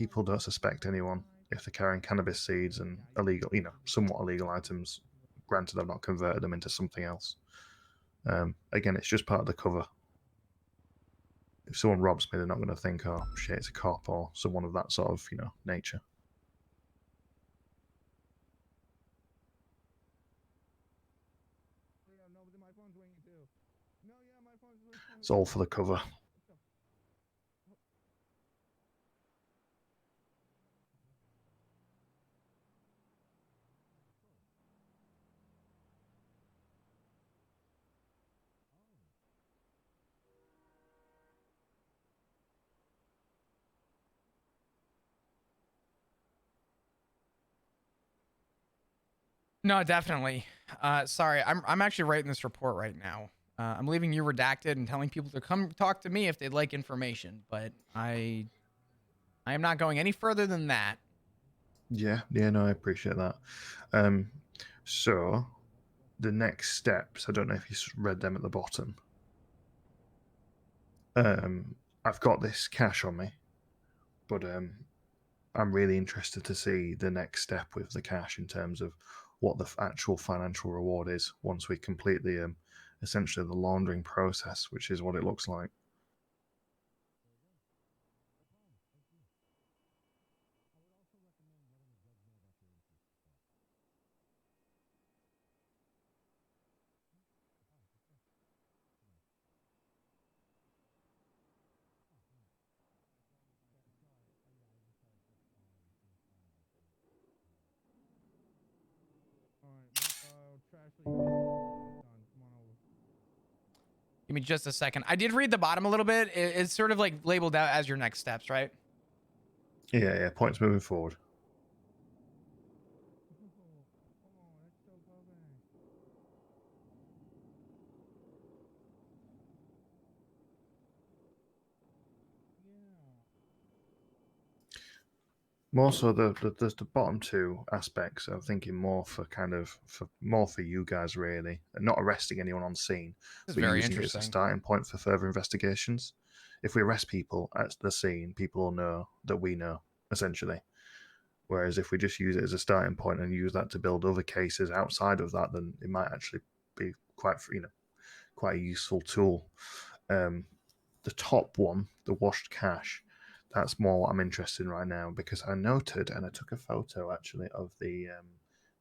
people don't suspect anyone if they're carrying cannabis seeds and illegal, somewhat illegal items. Granted, I've not converted them into something else. Again, it's just part of the cover. If someone robs me, they're not going to think, oh shit, it's a cop or someone of that sort of nature. It's all for the cover. No, definitely. Sorry, I'm actually writing this report right now. I'm leaving you redacted and telling people to come talk to me if they'd like information, but I am not going any further than that. Yeah, no, I appreciate that. So the next steps, I don't know if you read them at the bottom. I've got this cash on me, but I'm really interested to see the next step with the cash in terms of what the actual financial reward is once we complete the essentially the laundering process, which is what it looks like. Give me just a second. I did read the bottom a little bit. It's sort of like labeled out as your next steps, right? Yeah, points moving forward. More so there's the bottom two aspects. I'm thinking more for you guys really, and not arresting anyone on scene, This is but very using it as a interesting. starting point for further investigations. If we arrest people at the scene, people will know that we know, essentially. Whereas if we just use it as a starting point and use that to build other cases outside of that, then it might actually be quite a useful tool. The top one, the washed cash, that's more what I'm interested in right now because I noted and I took a photo actually of the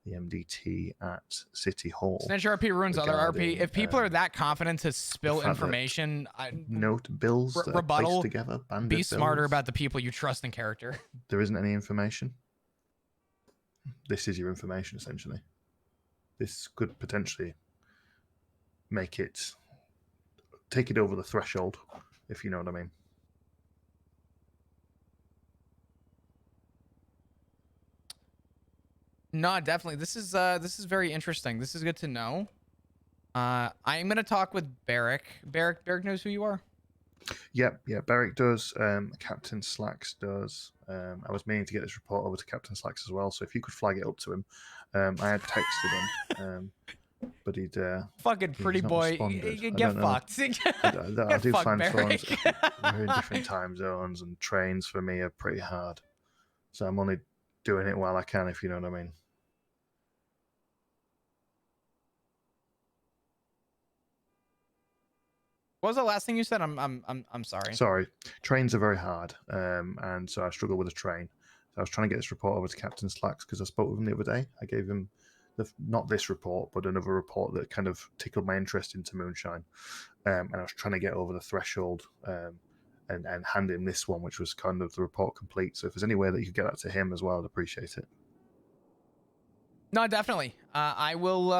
MDT at City Hall. Snitch RP ruins other RP. If people are that confident to spill fact that information, note bills that are placed rebuttal, together, banded be bills. smarter about the people you trust in character. There isn't any information. This is your information essentially. This could potentially take it over the threshold, if you know what I mean. No, definitely. This is very interesting. This is good to know. I'm gonna talk with Barrick. Barrick knows who you are. Yep, Barrick does. Captain Slacks does. I was meaning to get this report over to Captain Slacks as well, so if you could flag it up to him. I had texted him, but he'd fucking pretty boy. Get fucked. I do find phones. We're in different time zones, and trains for me are pretty hard. So I'm only doing it while I can, if you know what I mean. What was the last thing you said? I'm sorry. Sorry, trains are very hard, and so I struggle with a train. So I was trying to get this report over to Captain Slacks because I spoke with him the other day. I gave him not this report, but another report that kind of tickled my interest into moonshine, and I was trying to get over the threshold and hand him this one, which was kind of the report complete. So if there's any way that you could get that to him as well, I'd appreciate it. No, definitely. I will.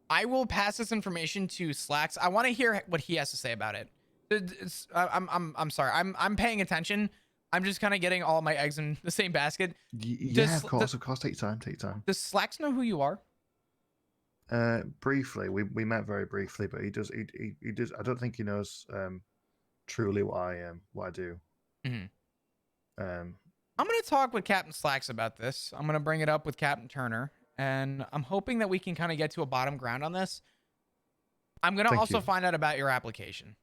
I will pass this information to Slacks. I want to hear what he has to say about it. I'm sorry. I'm paying attention. I'm just kind of getting all my eggs in the same basket. Of course. Take your time. Does Slacks know who you are? Briefly, we met very briefly, but he does. He does. I don't think he knows truly what I do. Mm-hmm. I'm gonna talk with Captain Slacks about this. I'm gonna bring it up with Captain Turner, and I'm hoping that we can kind of get to a bottom ground on this. I'm gonna Thank also you. find out about your application.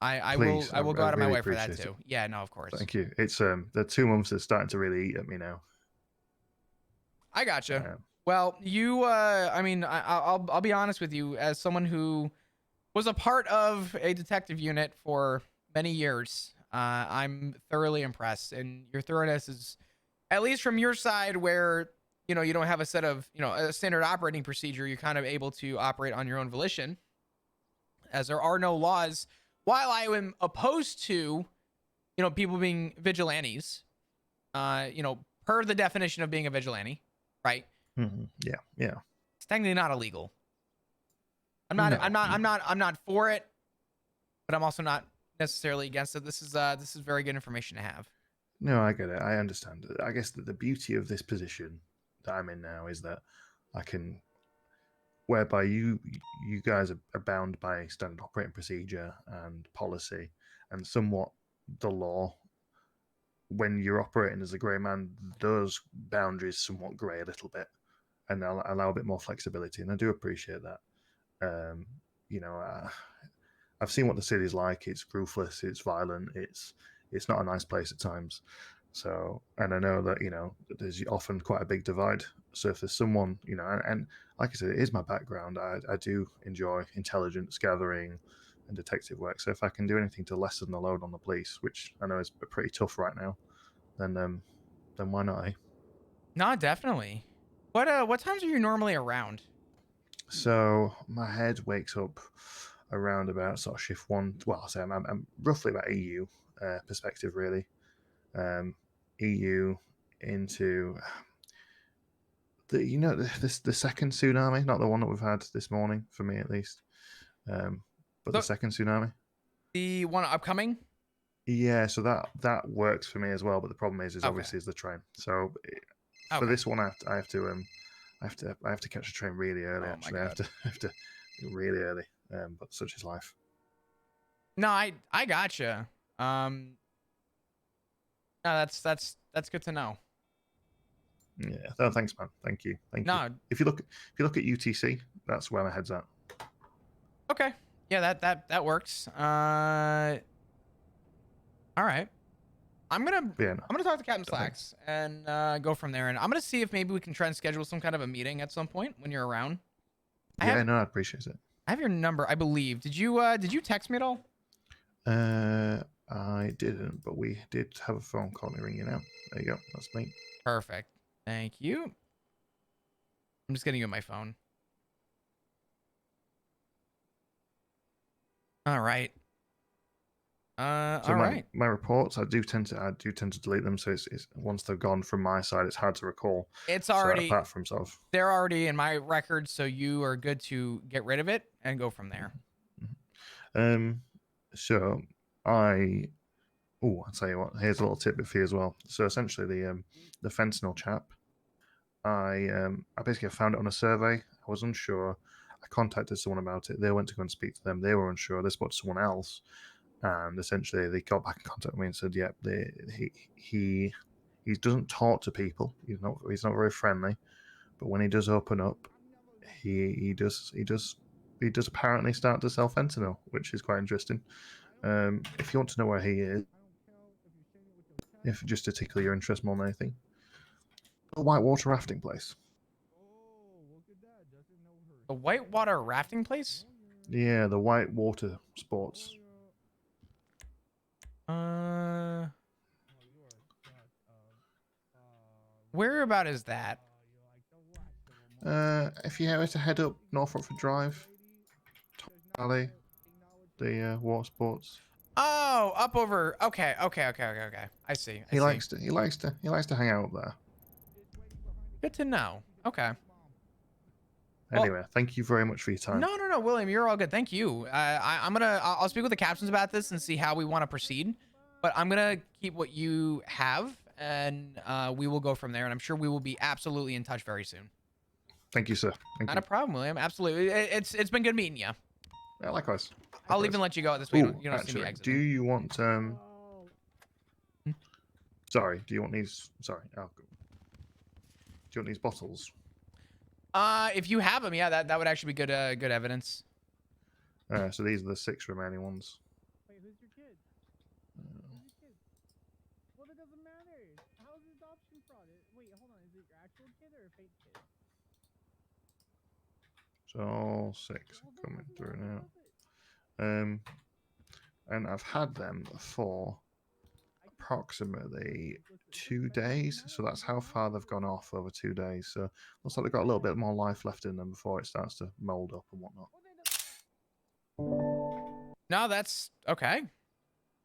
I will Please, I will go I out of my really way for that appreciate it. too. Yeah, no, of course. Thank you. It's the 2 months is starting to really eat at me now. I gotcha. Um, Well, you I mean, I'll be honest with you, as someone who was a part of a detective unit for many years. I'm thoroughly impressed, and your thoroughness is, at least from your side, where you don't have a set of a standard operating procedure. You're kind of able to operate on your own volition, as there are no laws. While I am opposed to people being vigilantes, per the definition of being a vigilante, right? yeah, yeah. It's technically not illegal. I'm not. I'm No, not. no, I'm not. I'm not for it, but I'm also not necessarily against it. This is very good information to have. no. I get it. I understand. I guess that the beauty of this position that I'm in now is that I can, whereby you guys are bound by standard operating procedure and policy, and somewhat the law. When you're operating as a grey man, those boundaries somewhat grey a little bit, and allow a bit more flexibility. And I do appreciate that. Um, you know, I've seen what the city's like. It's ruthless. It's violent. It's not a nice place at times. So, and I know that there's often quite a big divide. So if there's someone, and like I said, it is my background. I do enjoy intelligence gathering and detective work. So if I can do anything to lessen the load on the police, which I know is pretty tough right now, then why not? Eh? No, definitely. What times are you normally around? So my head wakes up around about sort of shift one. Well, so I'm roughly about EU perspective, really. EU into the second tsunami, not the one that we've had this morning for me at least, but the So second tsunami. the one upcoming? Yeah, so that works for me as well. But the problem is Okay. obviously is the train. So for Okay. this one, I have to catch a train really early. Oh my Actually, I have god. to I have to really early. But such is life. No, I gotcha. No, that's good to know. Yeah. No, thanks, man. Thank you. Thank you. No, If you look at UTC, that's where my head's at. okay. Yeah, that works. All right. I'm gonna But yeah, no, I'm gonna talk to Captain thanks. Slacks and go from there. And I'm gonna see if maybe we can try and schedule some kind of a meeting at some point when you're around. I Yeah, have no, I appreciate it. I have your number, I believe. Did you text me at all? Uh, I didn't, but we did have a phone call ringing out. There you go. That's me. Perfect. Thank you. I'm just getting you my phone. All right. So All my right. my reports, I do tend to delete them. So it's once they're gone from my side, it's hard to recall. It's So already apart from sort of, they're already in my record, so you are good to get rid of it and go from there. um, so I I'll tell you what. Here's a little tidbit for you as well. So essentially, the fentanyl chap, I basically found it on a survey. I was unsure. I contacted someone about it. They went to go and speak to them. They were unsure. They spoke to someone else, and essentially they got back in contact with me and said, "Yep, he doesn't talk to people. He's not very friendly, but when he does open up, he does apparently start to sell fentanyl, which is quite interesting. If you want to know where he is, if just to tickle your interest more than anything, the whitewater rafting place. The whitewater rafting place? Yeah, the whitewater sports. Uh, where about is that? If you were to head up North Rockford Drive, Valley, the water sports. Oh, up over. Okay. I see. I He see. likes to he likes to he likes to hang out up there. Good to know. Okay. Well, Anyway, thank you very much for your time. no, William, you're all good. Thank you. I'll speak with the captains about this and see how we want to proceed. But I'm gonna keep what you have, and we will go from there. And I'm sure we will be absolutely in touch very soon. Thank you, sir. Thank Not you. a problem, William. Absolutely. It's been good meeting you. Yeah, likewise. I'll Likewise. even let you go this way. Oh, You don't see me actually, do exiting. you want Sorry, do you want these? Sorry, do you want these bottles? If you have them, yeah, that would actually be good. Good evidence. So these are the 6 remaining ones. Wait, who's your kid? Who's your kid? Well, it doesn't matter. How is it adoption fraud? Wait, hold on. Is it your actual kid or a fake kid? So all 6 are coming through now. And I've had them for approximately 2 days. So that's how far they've gone off over 2 days. So looks like they've got a little bit more life left in them before it starts to mold up and whatnot. No, that's okay.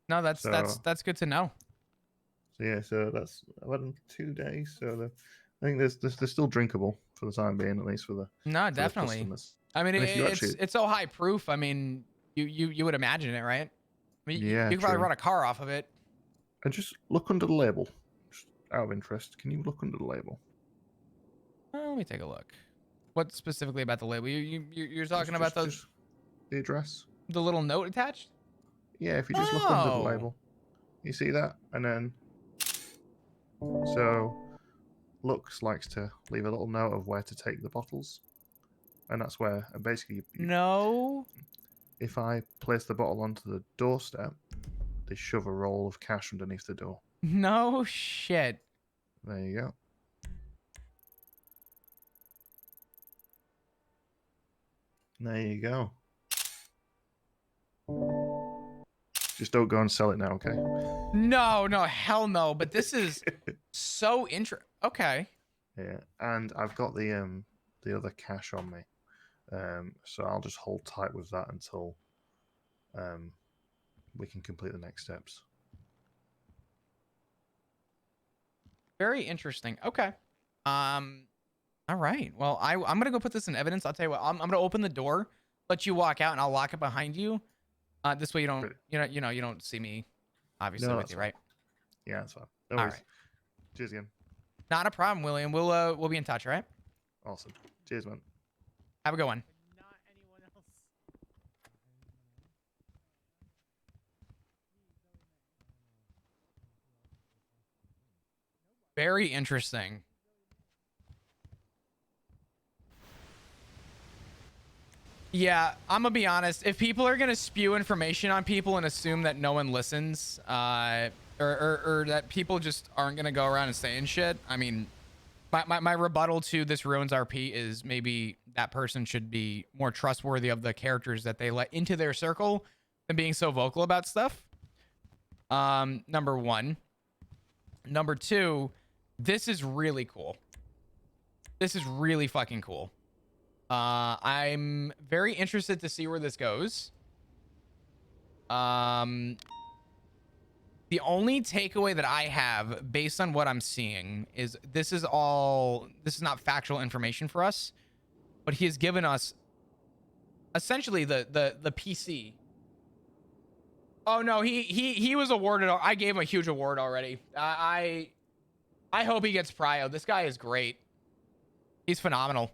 No, that's good to know. So yeah, so that's I've had them for 2 days. So I think they're still drinkable for the time being, at least for the No, definitely. customers. I mean, actually, it's so high proof. I mean, you would imagine it, right? I mean, yeah, you could probably run a car off of it. And just look under the label. Just out of interest, can you look under the label? Let me take a look. What specifically about the label? You're talking about just the address. The little note attached? Yeah, if you just look under the label, you see that, and then so Lux likes to leave a little note of where to take the bottles, and that's where, and basically, no. If I place the bottle onto the doorstep, they shove a roll of cash underneath the door. No shit. There you go. There you go. Just don't go and sell it now, okay? No, hell no. But this is so interesting. Okay. Yeah, and I've got the other cash on me, so I'll just hold tight with that until we can complete the next steps. Very interesting. Okay. All right. Well, I'm gonna go put this in evidence. I'll tell you what. I'm gonna open the door, let you walk out, and I'll lock it behind you. This way you don't, you don't see me, obviously, with you, fine. right? Yeah, that's fine. No worries. All right. Cheers again. Not a problem, William. We'll be in touch, all right? Awesome. Cheers, man. Have a good one. Not anyone else. Very interesting. Yeah, I'm gonna be honest. If people are gonna spew information on people and assume that no one listens, or that people just aren't gonna go around and saying shit, I mean, my rebuttal to this ruins RP is maybe that person should be more trustworthy of the characters that they let into their circle than being so vocal about stuff. Number one. Number two, this is really cool. This is really fucking cool. I'm very interested to see where this goes. The only takeaway that I have based on what I'm seeing is this is not factual information for us, but he has given us essentially the PC. Oh no, he was awarded. I gave him a huge award already. I hope he gets prio. This guy is great. He's phenomenal.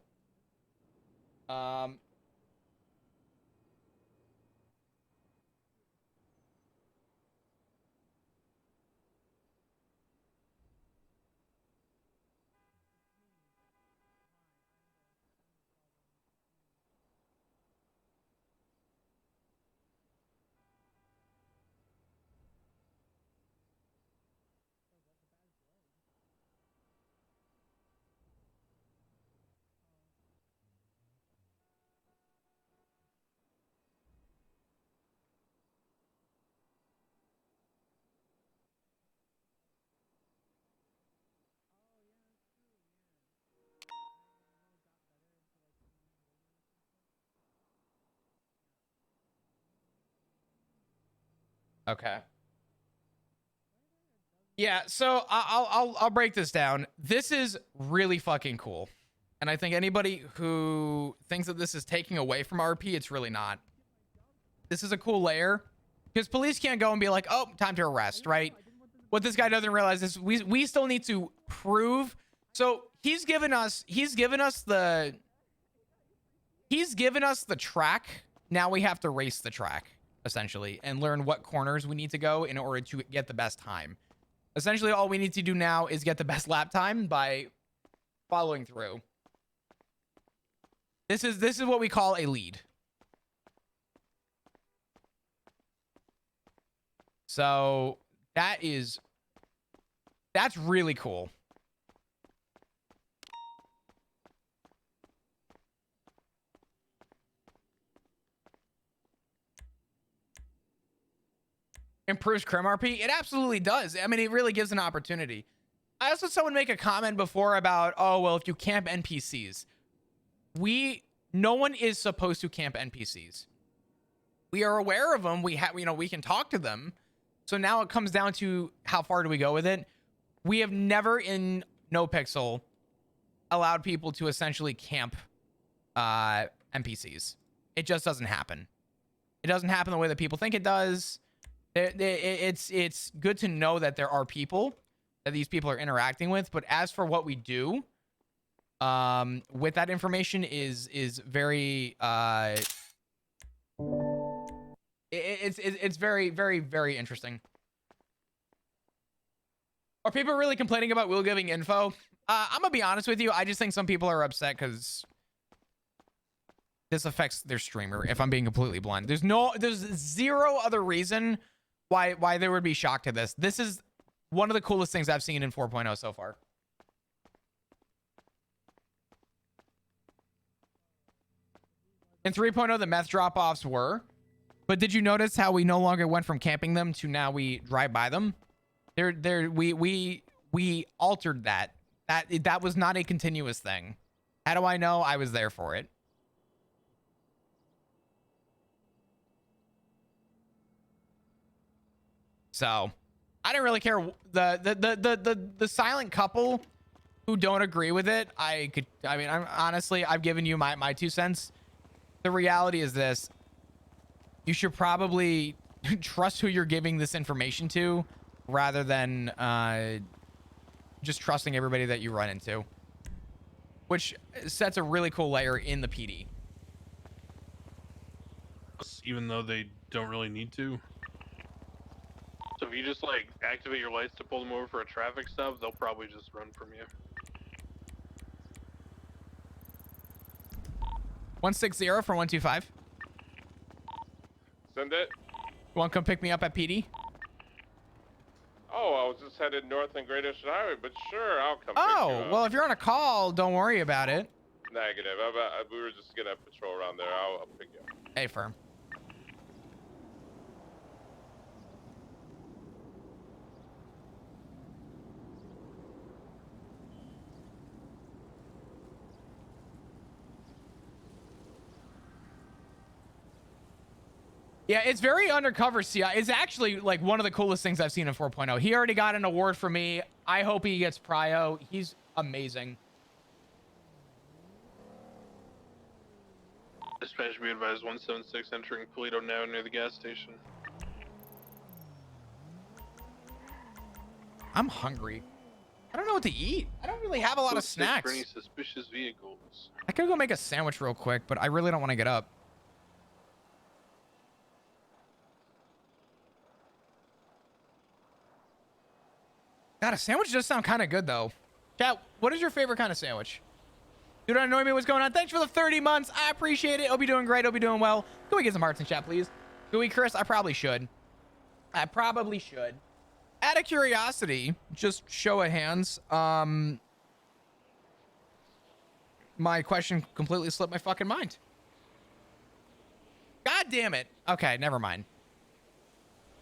Okay. Yeah, so I'll break this down. This is really fucking cool. And I think anybody who thinks that this is taking away from RP, it's really not. This is a cool layer because police can't go and be like, "Oh, time to arrest," right? What this guy doesn't realize is we still need to prove. So he's given us the track. Now we have to race the track essentially and learn what corners we need to go in order to get the best time. Essentially, all we need to do now is get the best lap time by following through. This is what we call a lead. So that's really cool. Improves crim RP? It absolutely does. I mean, it really gives an opportunity. I also saw someone make a comment before about, oh, well, if you camp NPCs, no one is supposed to camp NPCs. We are aware of them. We can talk to them. So now it comes down to how far do we go with it? We have never in NoPixel allowed people to essentially camp NPCs. It just doesn't happen. It doesn't happen the way that people think it does. It's good to know that there are people that these people are interacting with, but as for what we do with that information is very it's very, very, very interesting. Are people really complaining about Will giving info? I'm gonna be honest with you. I just think some people are upset because this affects their streamer. If I'm being completely blunt, there's zero other reason why they would be shocked to this. This is one of the coolest things I've seen in 4.0 so far. In 3.0, the meth drop-offs were, but did you notice how we no longer went from camping them to now we drive by them? We altered that. That was not a continuous thing. How do I know? I was there for it. So I didn't really care. The silent couple who don't agree with it, I've given you my 2 cents. The reality is this: you should probably trust who you're giving this information to rather than just trusting everybody that you run into, which sets a really cool layer in the PD. Even though they don't really need to. So if you just like activate your lights to pull them over for a traffic stop, they'll probably just run from you. 160 from 125. Send it. You want to come pick me up at PD? Oh, I was just headed north on Great Ocean Highway, but sure, I'll come pick you up. Well, if you're on a call, don't worry about it. Negative. We were just gonna patrol around there. I'll pick you up. Hey, firm. Yeah, it's very undercover CI. It's actually like one of the coolest things I've seen in 4.0. He already got an award for me. I hope he gets prio. He's amazing. Dispatch, be advised, 176 entering Toledo now near the gas station. I'm hungry. I don't know what to eat. I don't really have a lot of snacks. For any suspicious vehicles. I could go make a sandwich real quick, but I really don't want to get up. God, a sandwich does sound kind of good, though. Chat, what is your favorite kind of sandwich? Dude, don't annoy me. What's going on? Thanks for the 30 months. I appreciate it. Hope you're doing great. Hope you're doing well. Can we get some hearts in chat, please? Can we, Chris? I probably should. Out of curiosity, just show of hands. My question completely slipped my fucking mind. God damn it. Okay, never mind.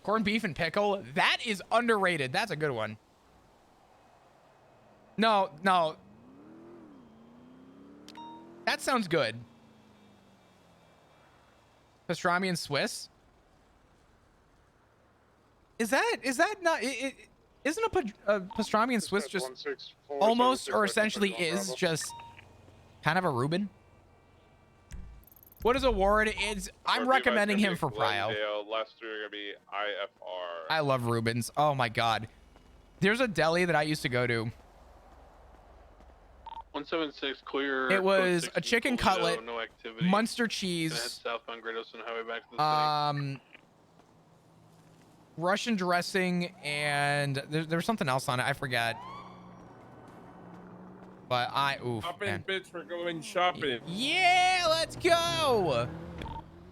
Corned beef and pickle. That is underrated. That's a good one. No. That sounds good. Pastrami and Swiss. Is that not? Isn't a pastrami and Swiss just almost or essentially is just kind of a Reuben? What is award? I'm recommending him for prio. Last three are gonna be IFR. I love Reubens. Oh my god. There's a deli that I used to go to. 176 clear. It was a chicken cutlet, no activity. Munster cheese, head southbound Great Ocean Highway back to the city. Russian dressing, and there was something else on it. I forgot. But oof. Shopping, bitch, we're going shopping. Yeah, let's go.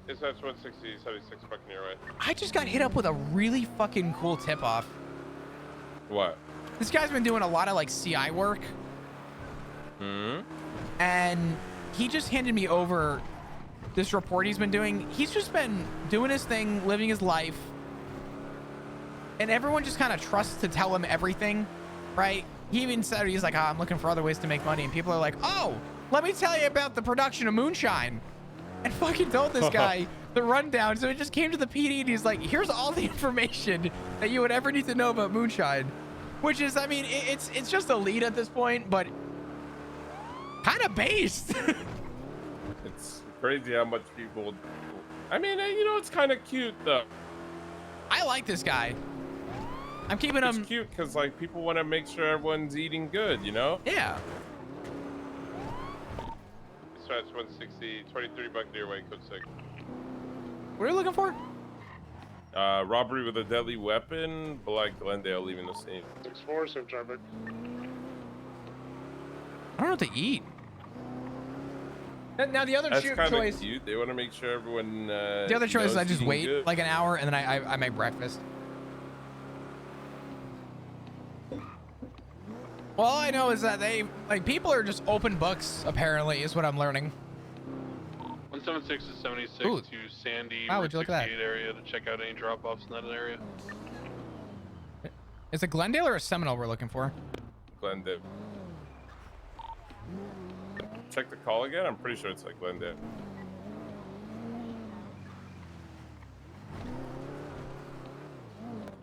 Dispatch 160, 76 Buccaneer Way. I just got hit up with a really fucking cool tip-off. What? This guy's been doing a lot of like CI work. And he just handed me over this report he's been doing. He's just been doing his thing, living his life. And everyone just kind of trusts to tell him everything, right? He even said, he's like, I'm looking for other ways to make money. And people are like, oh, let me tell you about the production of moonshine. And fucking told this guy the rundown. So it just came to the PD and he's like, here's all the information that you would ever need to know about moonshine. Which is, I mean, it's just a lead at this point, but kind of based. It's crazy how much people. I mean, you know, it's kind of cute though. I like this guy. I'm keeping him. It's cute because like people want to make sure everyone's eating good, you know? Yeah. Dispatch 160, 23 Buccaneer Way, code 6. What are you looking for? Robbery with a deadly weapon, Black Glendale leaving the scene. 6-4, same traffic. I don't know what to eat. Now the other That's kind of choice. cute. They want to make sure everyone. The other choice is I just wait good. like an hour and then I make breakfast. Well, all I know is that people are just open books. Apparently, is what I'm learning. 176 is 76 Ooh. to Sandy Wow, would you look at that? area to check out any drop-offs in that area. Is it Glendale or a Seminole we're looking for? Glendale. Check the call again. I'm pretty sure it's like Glendale.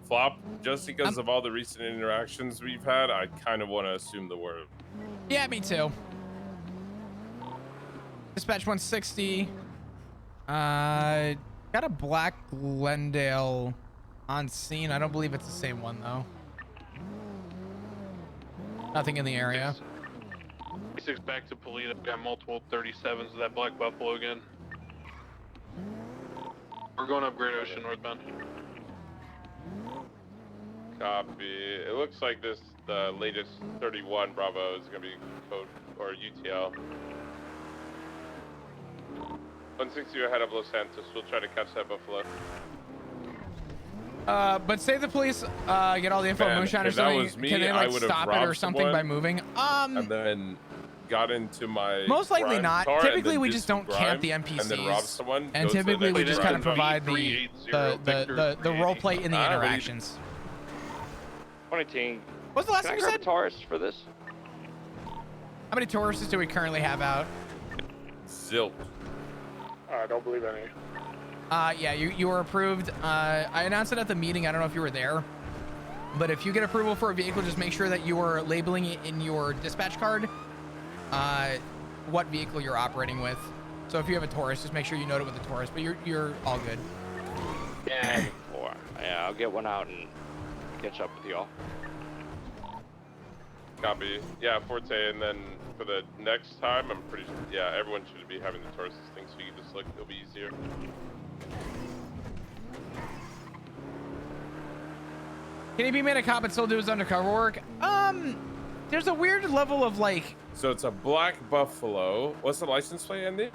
Flop, just because of all the recent interactions we've had, I kind of want to assume the word. Yeah, me too. Dispatch 160. Got a black Glendale on scene. I don't believe it's the same one though. Nothing in the area. 6 back to Polito. Got multiple 37s of that Black Buffalo again. We're going up Great Ocean northbound. Copy. It looks like the latest 31 Bravo is going to be code or UTL. 160 ahead of Los Santos. We'll try to catch that Buffalo. But say the police get all the info on Man, Moonshine or if that something. was me, Can they I like would've stop it or robbed something by someone, moving? And then got into my Most likely grind not. car and Typically, then we did just some don't camp the grime NPCs. and then rob someone. And go to the typically, we next just kind of grind. provide the 380 role play in the Ah, but he- interactions. 20. What's the last Can I thing you grab said? a Taurus for this? How many tourists do we currently have out? Zilch. I don't believe any. Yeah, you were approved. I announced it at the meeting. I don't know if you were there. But if you get approval for a vehicle, just make sure that you are labeling it in your dispatch card what vehicle you're operating with. So if you have a Taurus, just make sure you note it with the Taurus. But you're all good. Yeah, I'll get one out and catch up with y'all. Copy. Yeah, Forte, and then for the next time, I'm pretty sure, yeah, everyone should be having the Taurus thing, so you can just look, it'll be easier. Can he be made a cop and still do his undercover work? There's a weird level of like. So it's a black Buffalo. What's the license plate ending?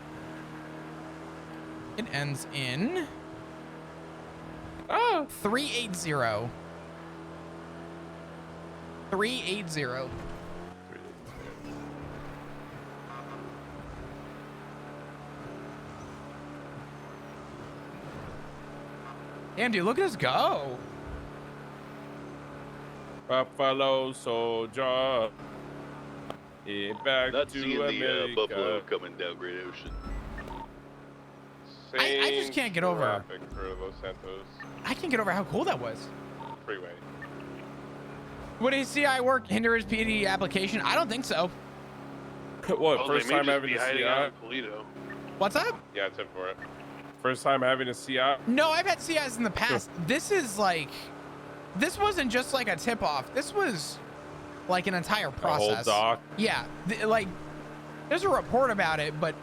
It ends in Oh, 380. 380. Damn, dude, look at us go. Buffalo soldier. Back Not to seeing America. the Buffalo coming down Great Ocean. I just can't get over- traffic for Los Santos I can't get over how cool that was. freeway. Would his CI work hinder his PD application? I don't think so. What, Oh, first they may time just having be a hiding CI? out in Polito. What's up? Yeah, it's in for it. First time having a CI? No, I've had CIs in the past. This is like, this wasn't just like a tip off. This was like an entire process. A whole doc? Yeah, like there's a report about it, but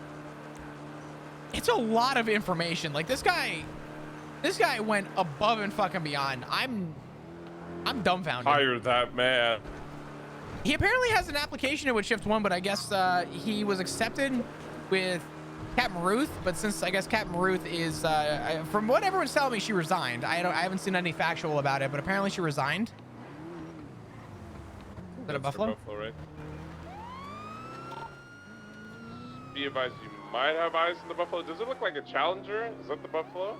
it's a lot of information. Like this guy went above and fucking beyond. I'm dumbfounded. Hire that man. He apparently has an application in with Shift 1, but I guess he was accepted with Captain Ruth, but since I guess Captain Ruth is, from what everyone's telling me, she resigned. I haven't seen any factual about it, but apparently she resigned. Is that a buffalo? Buffalo, right? Be advised, you might have eyes on the buffalo. Does it look like a Challenger? Is that the buffalo?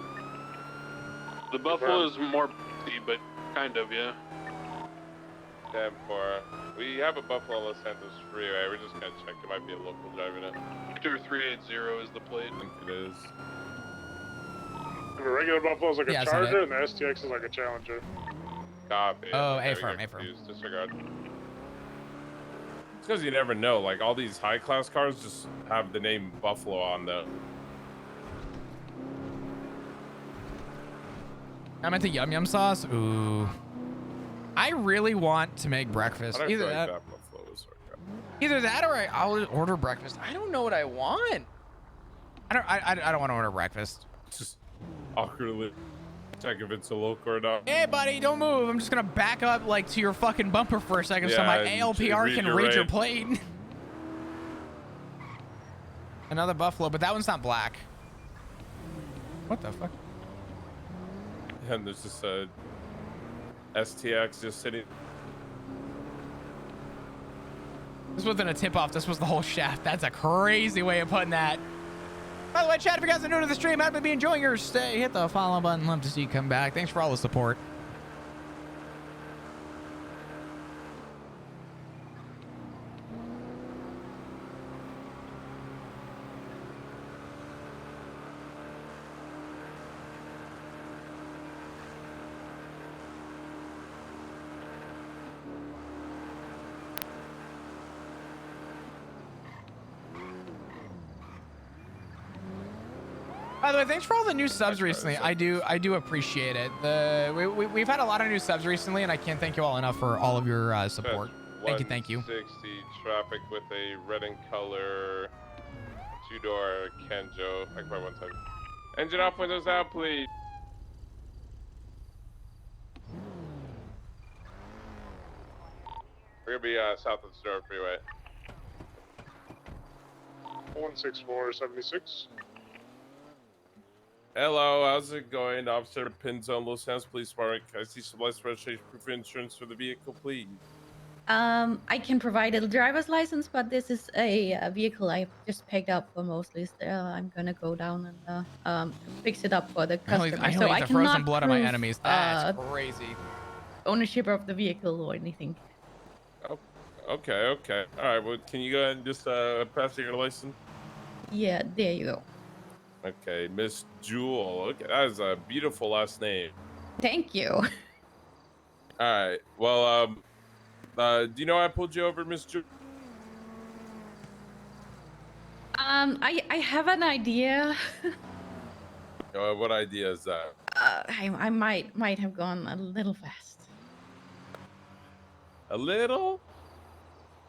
The buffalo is more busy, but kind of, yeah. 10-4. We have a buffalo on Los Santos Freeway. We're just gonna check. It might be a local driving it. Victor 380 is the plate. I think it is. The regular Buffalo is like Yeah, a it's not Charger, it. and the STX is like a Challenger. Copy. Oh, Okay, we A-firm, got A-firm. confused. Disregard. It's because you never know. Like, all these high-class cars just have the name Buffalo on them. I'm into yum yum sauce. Ooh. I really want to make breakfast. I don't Either feel like that, that buffalo is okay. either that, or I'll order breakfast. I don't know what I want. I don't want to order breakfast. Just awkwardly check if it's a local or not. Hey, buddy, don't move. I'm just gonna back up like to your fucking bumper for a second so Yeah, my and ALPR read can your read your rate. plate. Another buffalo, but that one's not black. What the fuck? And there's just a STX just sitting. This wasn't a tip-off. This was the whole shaft. That's a crazy way of putting that. By the way, chat, if you guys are new to the stream, happy to be enjoying your stay. Hit the follow button. Love to see you come back. Thanks for all the support. By the way, thanks for all the new subs recently. I do appreciate it. We've had a lot of new subs recently, and I can't thank you all enough for all of your support. Thank you. 60 traffic with a red and color two-door Kenjo. I can buy one time. Engine off, windows out, please. We're gonna be south of the Star Freeway. 16476. Hello, how's it going? Officer Pinzone, Los Santos Police Department. Can I see some license registration proof of insurance for the vehicle, please? I can provide a driver's license, but this is a vehicle I just picked up for mostly. So I'm gonna go down and fix it up for the customer. I so eat I the frozen cannot blood of my prove, enemies. That's crazy. ownership of the vehicle or anything. Oh, okay. All right, well, can you go ahead and just pass me your license? Yeah, there you go. Okay, Miss Jewel. Okay, that is a beautiful last name. Thank you. All right. Well, do you know why I pulled you over, Miss Jewel? I have an idea. What idea is that? I might have gone a little fast. A little?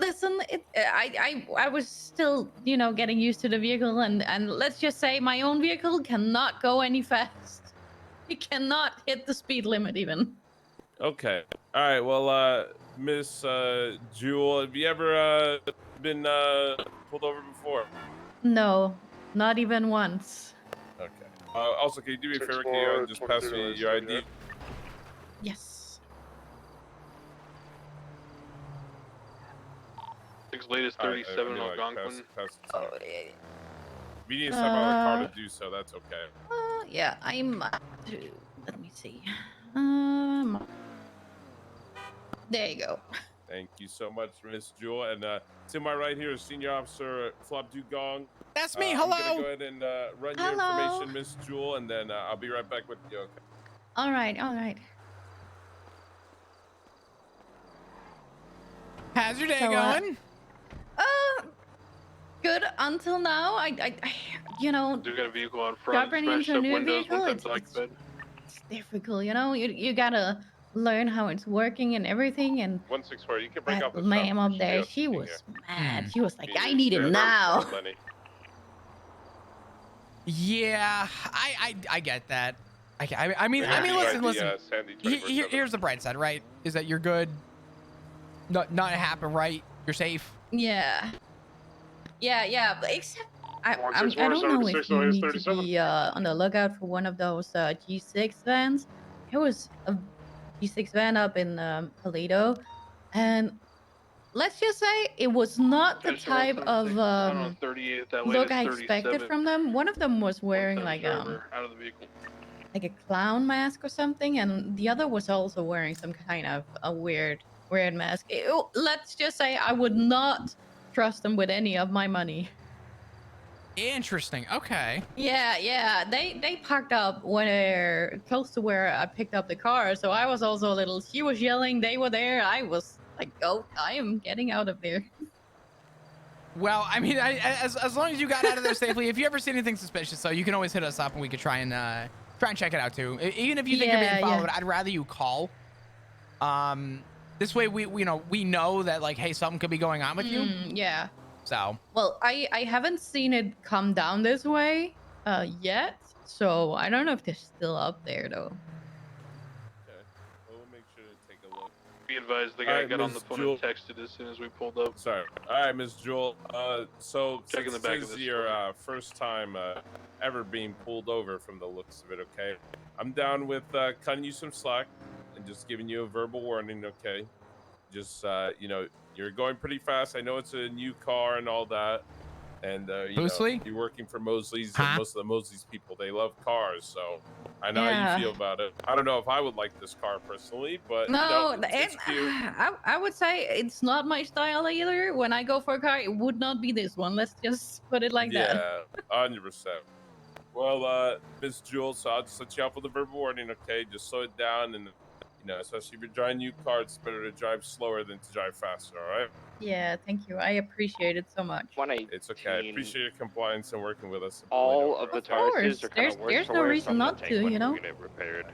Listen, I was still, getting used to the vehicle, and let's just say my own vehicle cannot go any fast. It cannot hit the speed limit even. Okay. All right. Well, Miss Jewel, have you ever been pulled over before? No, not even once. Okay. Also, can you do me a favor? Can you just pass me your ID? Yes. 6 latest 37 Algonquin. Oh, If you need to step out of the car to do so, that's okay. yeah, I'm. Let me see. There you go. Thank you so much, Miss Jewel. And to my right here is Senior Officer Flop Dugong. That's me. I'm Hello. gonna go ahead and run your information, Miss Jewel, and then I'll be right back with you. Okay. All right. How's your day So, going? Good until now. I You got a vehicle out front. Dropping Smashed into a up new windows. vehicle, One it's bed. difficult. You gotta learn how it's working and everything. And 164. You can break off that the ma'am top. up there, Should be she able to was see mad. She was like, here. I need it now. Lenny. Yeah, I get that. I mean, listen. Sandy, Here's the bright side, right? Is that you're good. Not happen, right? You're safe. Yeah. But except I 164, don't know if 76, you need to 37. be on the lookout for one of those G6 vans. There was a G6 van up in Toledo, and let's just say it was not the Finish around type of 76. I don't know, 38. That look latest I expected 37. from them. One of them was wearing 110 driver out of the vehicle. like a clown mask or something, and the other was also wearing some kind of a weird mask. Let's just say I would not trust them with any of my money. Interesting. Okay. Yeah, they parked up when close to where I picked up the car, so I was also a little. She was yelling, they were there. I was like, oh, I am getting out of there. Well, I mean, as long as you got out of there safely, if you ever see anything suspicious, so you can always hit us up and we could try and check it out too. Even if you think you're being followed, I'd rather you call. This way we know that like, hey, something could be going on with you. Yeah. So. Well, I haven't seen it come down this way yet, so I don't know if they're still up there though. Okay. Well, we'll make sure to take a look. Be advised, the guy Alright, got on the Ms. phone Jewel. and texted as soon as we pulled up. Sorry. All right, Ms. Jewel. So Checking since the back this of is this your story. first time ever being pulled over from the looks of it, okay? I'm down with cutting you some slack and just giving you a verbal warning, okay? Just you're going pretty fast. I know it's a new car and all that. And Boostly? you're working for Mosley's, Huh? and most of the Mosley's people, they love cars, so I know how Yeah. you feel about it. I don't know if I would like this car personally, but No, it's cute. I would say it's not my style either. When I go for a car, it would not be this one. Let's just put it like that. Yeah, 100%. Well, Miss Jules, so I'll just let you off with a verbal warning, okay? Just slow it down, and especially if you're driving new cars, it's better to drive slower than to drive faster. All right? Yeah, thank you. I appreciate it so much. 118. It's okay. I appreciate your compliance and working with us. All of the Of Tauruses course, are kind of worse there's for no wear, so reason I'm gonna not take to, one you and go know. get it repaired.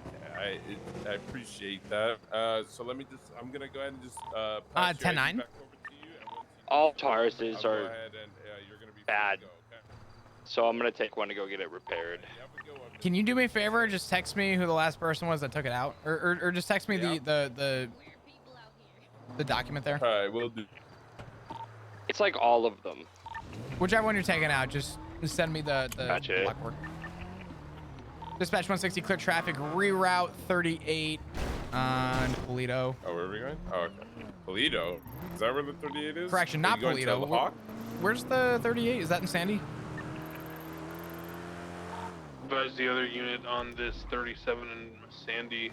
I appreciate that. So I'm gonna go ahead and just pass your ID 10-9. back over to you. And once you All do that, Tauruses I'll go are ahead and you're gonna be free bad. to go, okay? So I'm gonna take one to go get it repaired. You have a good one, Can you do me a favor? Just text me who the last person was that took it out, or just text me the document there. All right, we'll do. It's like all of them. Whichever one you're taking out, just send me the Gotcha. blackboard. Dispatch 160, clear traffic, reroute 38 on Toledo. Oh, where are we going? Oh, okay. Toledo. Is that where the 38 is? Correction, Are not you going to Toledo. the Hawk? Where's the 38? Is that in Sandy? Advised the other unit on this 37 in Sandy.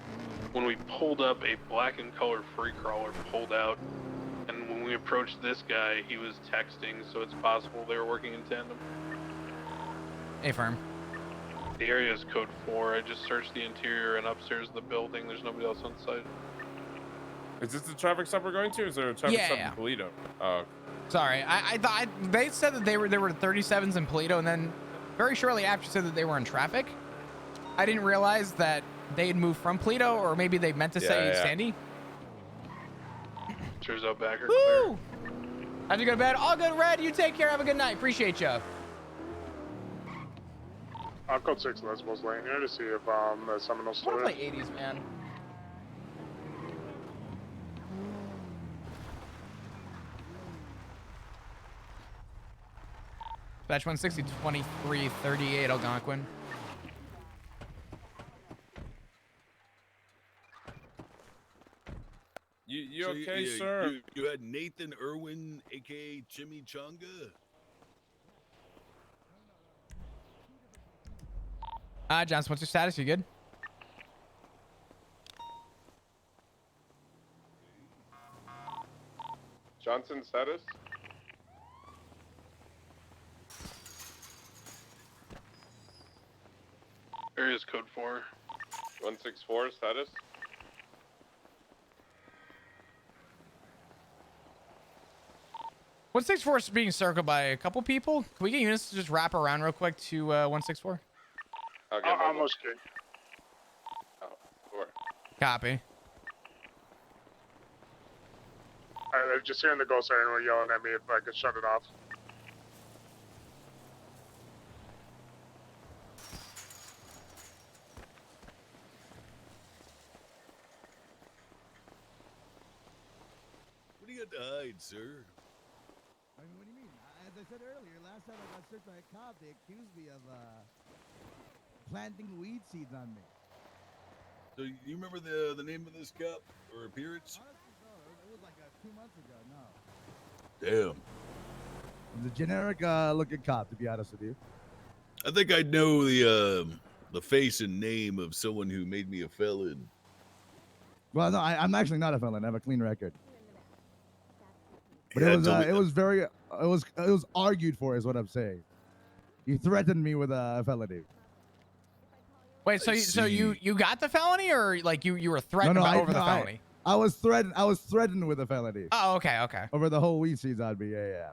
When we pulled up, a black and colored free crawler pulled out. And when we approached this guy, he was texting, so it's possible they were working in tandem. Affirm. The area is code 4. I just searched the interior and upstairs of the building. There's nobody else on site. Is this the traffic stop we're going to? Or is there a traffic stop Yeah. in Toledo? Oh, Sorry, I thought they said that there were 37s in Toledo, and then very shortly after said that they were in traffic. I didn't realize that they had moved from Toledo, or maybe they meant to say Sandy. Turns out back are Woo! How'd you go to bed? All good, Red. You take care. Have a good night. Appreciate you. I'll code 6 Elizabeth's Lane here to see if the Seminole's still What there. like 80s, man? Batch 160, 23, 38, Algonquin. You So okay, sir? You had Nathan Irwin, aka Chimichanga. Johnson, what's your status? You good? Johnson status? Area's code 4. 164 status? One 164 is being circled by a couple people. Can we get units to just wrap around real quick to 164? I'll get I'm mobile. okay. Oh, 4. Copy. I'm just hearing the ghost siren were yelling at me if I could shut it off. What do you got to hide, sir? I mean, what do you mean? I said earlier, last time I got searched by a cop, they accused me of planting weed seeds on me. So you remember the name of this cop or appearance? Honestly, no, it was like 2 months ago. No, Damn. it was a generic looking cop, to be honest with you. I think I know the face and name of someone who made me a felon. Well, no, I'm actually not a felon. I have a clean record. But Yeah, it was argued for, is what I'm saying. He threatened me with a felony. Wait, so you got the felony, or like you were threatened over the felony? I was threatened with a felony. Oh, okay. Over the whole weed seeds on me. Yeah.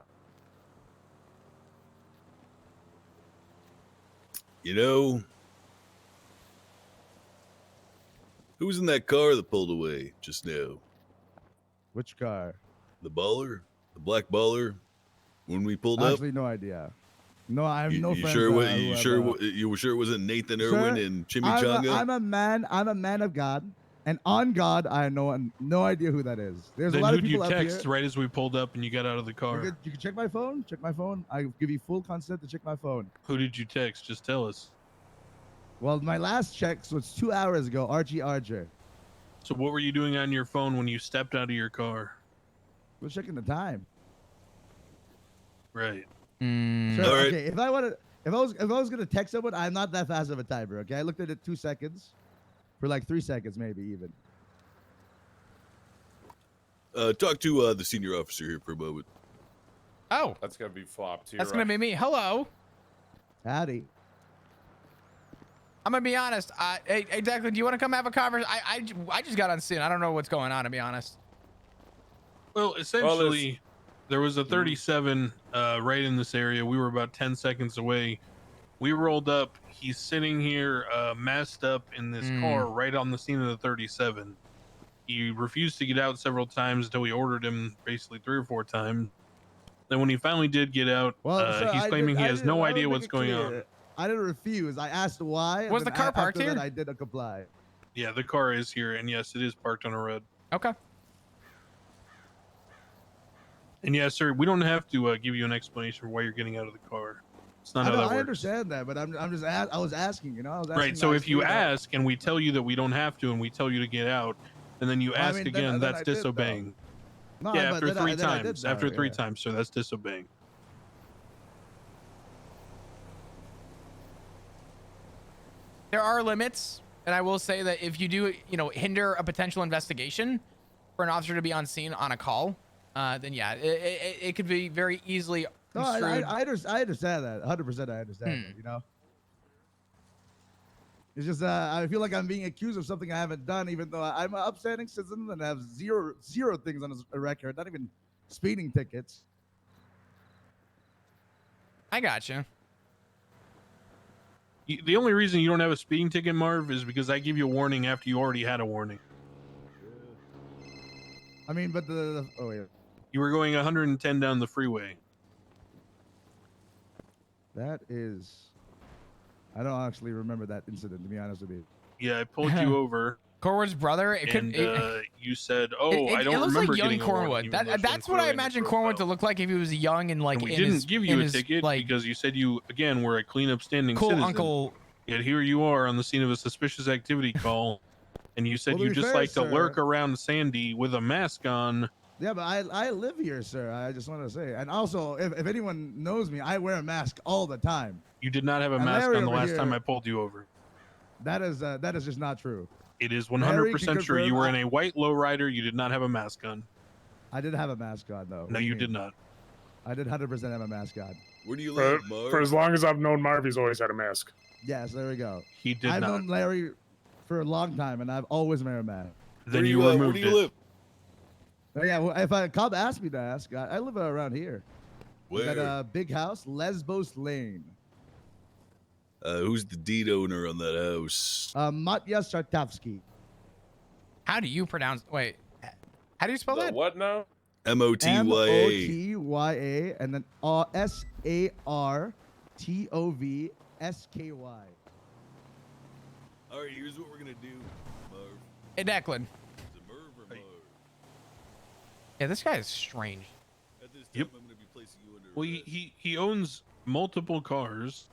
You know, who was in that car that pulled away just now? Which car? The baller? The black baller? When we pulled up? Actually, no idea. No, I have no you friends. You were sure it wasn't Nathan Irwin and Chimichanga? I'm a man of God, and on God, I have no idea who that is. There's Then a lot of who'd people you up text here. right as we pulled up and you got out of the car? You can check my phone. Check my phone. I give you full consent to check my phone. Who did you text? Just tell us. Well, my last check was 2 hours ago. Archie Archer. So what were you doing on your phone when you stepped out of your car? I was checking the time. Right. Sure, All right. okay, if I was gonna text someone, I'm not that fast of a timer. Okay, I looked at it 2 seconds, for like 3 seconds maybe even. Talk to the senior officer here for a moment. Oh, That's gonna be flopped. that's gonna be me. Hello. Howdy. I'm gonna be honest. Hey, Declan, do you want to come have a conversation? I just got on scene. I don't know what's going on, to be honest. Well, essentially, there was a 37 right in this area. We were about 10 seconds away. We rolled up. He's sitting here masked up in this car right on the scene of the 37. He refused to get out several times until we ordered him basically 3 or 4 times. Then when he finally did get out, he's claiming he has no idea what's going on. I didn't refuse. I asked why. Was the car parked here? I didn't comply. Yeah, the car is here, and yes, it is parked on a road. Okay. And yes, sir, we don't have to give you an explanation for why you're getting out of the car. It's not how that works. I understand that, but I was asking, you know. I was asking right. So if you nicely, ask and we tell you that we don't have to, and we tell you to get out, and then you ask again, then that's I did, disobeying. No, yeah, but after then 3 I did, times. though, After 3 yeah. times, sir, that's disobeying. There are limits, and I will say that if you do, hinder a potential investigation for an officer to be on scene on a call, then yeah, it could be very easily No, construed. I understand that. 100% I understand that, you know. It's just I feel like I'm being accused of something I haven't done, even though I'm an upstanding citizen and have zero things on a record, not even speeding tickets. I got you. The only reason you don't have a speeding ticket, Marv, is because I give you a warning after you already had a warning. I mean, but oh yeah, You were going 110 down the freeway. that is. I don't actually remember that incident, to be honest with you. Yeah, I pulled you over. Corwood's brother. It could. You said, "Oh, I it don't looks remember like young getting a warning." Corwood. You were motioning That's what I through imagine your Corwood to profile. look like if he was young and like. And we in didn't his, give you in a his, ticket like, because you said you again were a clean, upstanding cool citizen. uncle. Yet here you are on the scene of a suspicious activity call, and you said Well, to you be just fair, like to sir- lurk around Sandy with a mask on. Yeah, but I live here, sir. I just want to say, and also, if anyone knows me, I wear a mask all the time. You did not have a And mask Larry on the over last time here- I pulled you over. That is just not true. It is Larry 100% can true. You were in confirm a white lowrider. You did not have a mask on. I did have a mask on, though. What No, do you mean? did not. I did 100% have a mask on. Where do you For, live, Marv? for as long as I've known Marv, he's always had a mask. Yes, there we go. He did I've not. known Larry for a long time, and I've always wear a mask. Then Where you where removed do you it. live? Yeah, well, if a cop asked me to ask, I live around here. We Where? got a big house, Lesbos Lane. Who's the deed owner on that house? Matya Sartavsky. How do you pronounce? Wait, how do you spell that? What now? MOTYA. MOTYA and then SARTOVSKY. All right, here's what we're gonna do, Marv. Hey, Declan. Is it Merv or Marv? Yeah, this guy is strange. At this time, Yep. I'm gonna be placing you under Well, he owns multiple cars,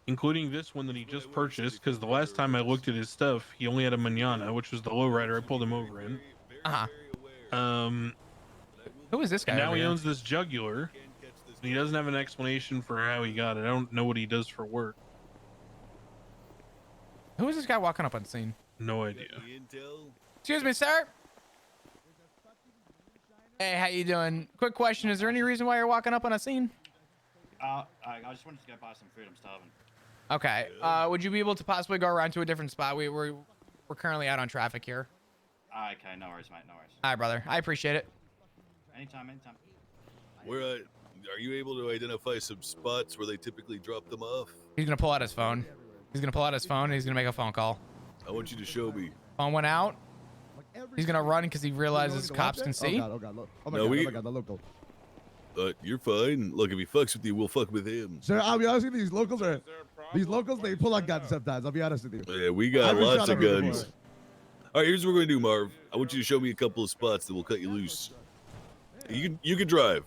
including this one that he just purchased. Because the last time I looked at his stuff, he only had a Manana, which was the lowrider I pulled him over in. Who is this guy? And now over he here? owns this Jugular. And he doesn't have an explanation for how he got it. I don't know what he does for work. Who is this guy walking up on scene? No idea. Excuse me, sir. Hey, how you doing? Quick question: is there any reason why you're walking up on a scene? I just wanted to go buy some food. I'm starving. Okay. Would you be able to possibly go around to a different spot? We're currently out on traffic here. Okay, no worries, mate. No worries. All right, brother. I appreciate it. Anytime, anytime. Are you able to identify some spots where they typically drop them off? He's gonna pull out his phone. He's gonna pull out his phone and he's gonna make a phone call. I want you to show me. Phone went out. He's gonna run because he realizes cops can see. Oh god, look. Oh my god, the local. You're fine. Look, if he fucks with you, we'll fuck with him. Sir, I'll be honest with you, these locals, they pull out guns sometimes. I'll be honest with you. Yeah, we got I've been lots shot of at before. guns. All right, here's what we're gonna do, Marv. I want you to show me a couple of spots that will cut you loose. You can drive.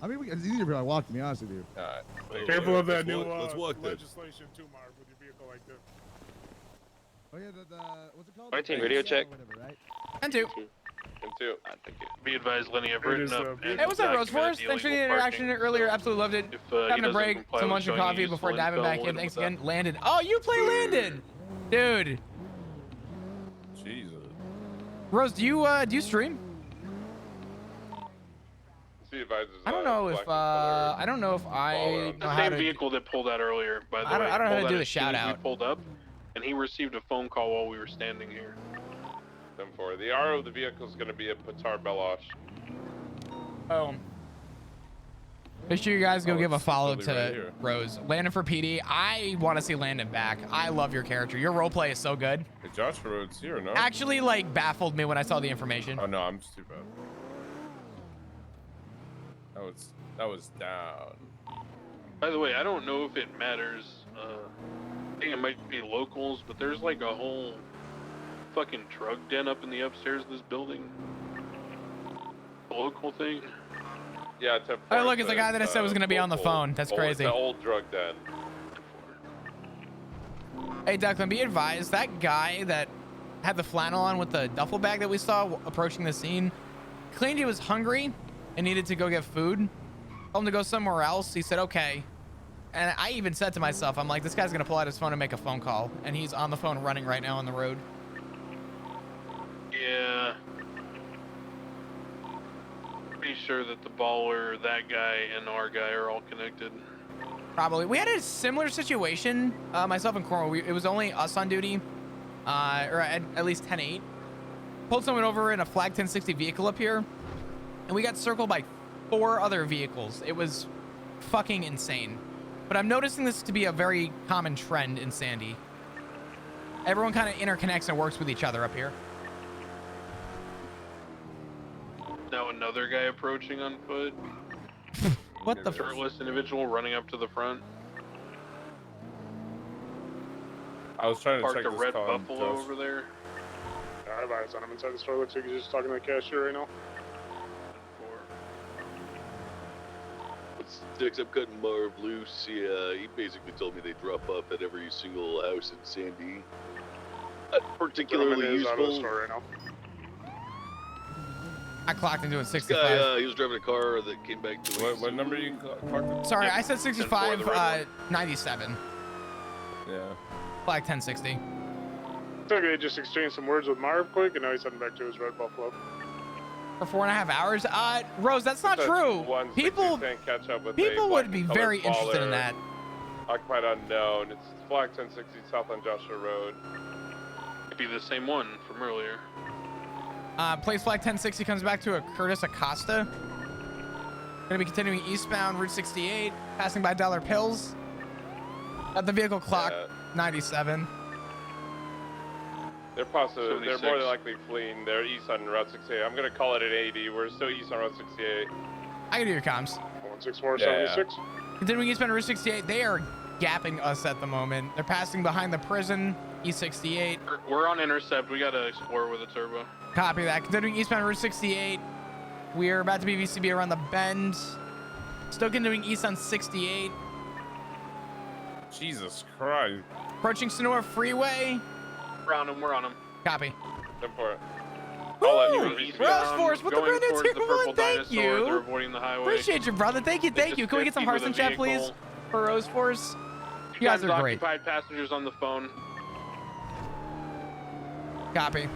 I mean, it's easier if I walk, to be honest with you. Careful of that new let's walk then. legislation too, Marv, with your vehicle like this. Oh yeah, what's it called? 19 video check. And two. And two. Thank you. Be advised, Lenny, I've written up. Hey, what's up, Rose Forest? Thanks for the interaction earlier. Absolutely loved it. Having a break, some lunch and coffee before diving back in. Thanks again. Landon. Oh, you play Landon, dude. Jesus. Rose, do you stream? I don't know if I The know how same to. vehicle that pulled out earlier, by the way. I don't know how to pulled do out the as soon shout as we out. pulled up, and he received a phone call while we were standing here. 10-4. The RO of the vehicle is going to be a Patar Belosh. Oh. Make sure you guys go give a it's follow literally right to here. Rose. Landon for PD. I want to see Landon back. I love your character. Your roleplay is so good. Hey, Joshua Road's here, no? Actually, like, baffled me when I saw the information. Oh no, I'm stupid. That was down. By the way, I don't know if it matters. I think it might be locals, but there's like a whole fucking drug den up in the upstairs of this building. A local thing. Yeah, 10-4. Oh, look, it's the guy that I said was going to be on the phone. That's crazy. The old drug den. Hey, Declan, be advised, that guy that had the flannel on with the duffel bag that we saw approaching the scene claimed he was hungry and needed to go get food. Told him to go somewhere else. He said, okay. And I even said to myself, I'm like, this guy's going to pull out his phone and make a phone call. And he's on the phone running right now on the road. Yeah. Pretty sure that the baller, that guy, and our guy are all connected. Probably. We had a similar situation, myself and Cornwall. It was only us on duty, or at least 10-8. Pulled someone over in a Flag 1060 vehicle up here, and we got circled by 4 other vehicles. It was fucking insane. But I'm noticing this to be a very common trend in Sandy. Everyone kind of interconnects and works with each other up here. Now another guy approaching on foot. What the? Shirtless individual running up to the front. I was trying to Parked check a this red car. Buffalo over there. I have eyes on him inside the store. Looks like he's just talking to the cashier right now. Sticks, I'm cutting Marv loose. He basically told me they drop off at every single house in Sandy. Not particularly His auto useful. store right now. I clocked into a This 65. guy, he was driving a car that came back to What number you clocked? Sorry, I said 65, 97. Yeah. Flag 1060. Okay, just exchanged some words with Marv quick, and now he's heading back to his Red Buffalo. For 4.5 hours? Rose, that's not true. People would be very interested in that. Occupied unknown. It's Flag 1060 south on Joshua Road. Could be the same one from earlier. Place Flag 1060 comes back to a Curtis Acosta. Gonna be continuing eastbound Route 68, passing by Dollar Pills. At the vehicle clock, 97. They're possibly, 76. they're more than likely fleeing. They're east on Route 68. I'm gonna call it an 80. We're still east on Route 68. I can do your comms. 16476. Continuing eastbound Route 68, they are gapping us at the moment. They're passing behind the prison, E68. We're on intercept. We gotta explore with a turbo. Copy that. Continuing eastbound Route 68, we're about to be VCB around the bend. Still continuing east on 68. Jesus Christ. Approaching Sonora Freeway. We're on him. We're on him. Copy. Go for it. I'll let Woo! you reach Rose Force with the going brand new towards tier the 1. purple Thank dinosaur. They're you. avoiding the highway. Appreciate you, brother. Thank you. They Thank you. just Can we get some skipped hearts in into the chat, please? vehicle. For Rose Force. You guys are great. Occupied passengers on the phone. Copy.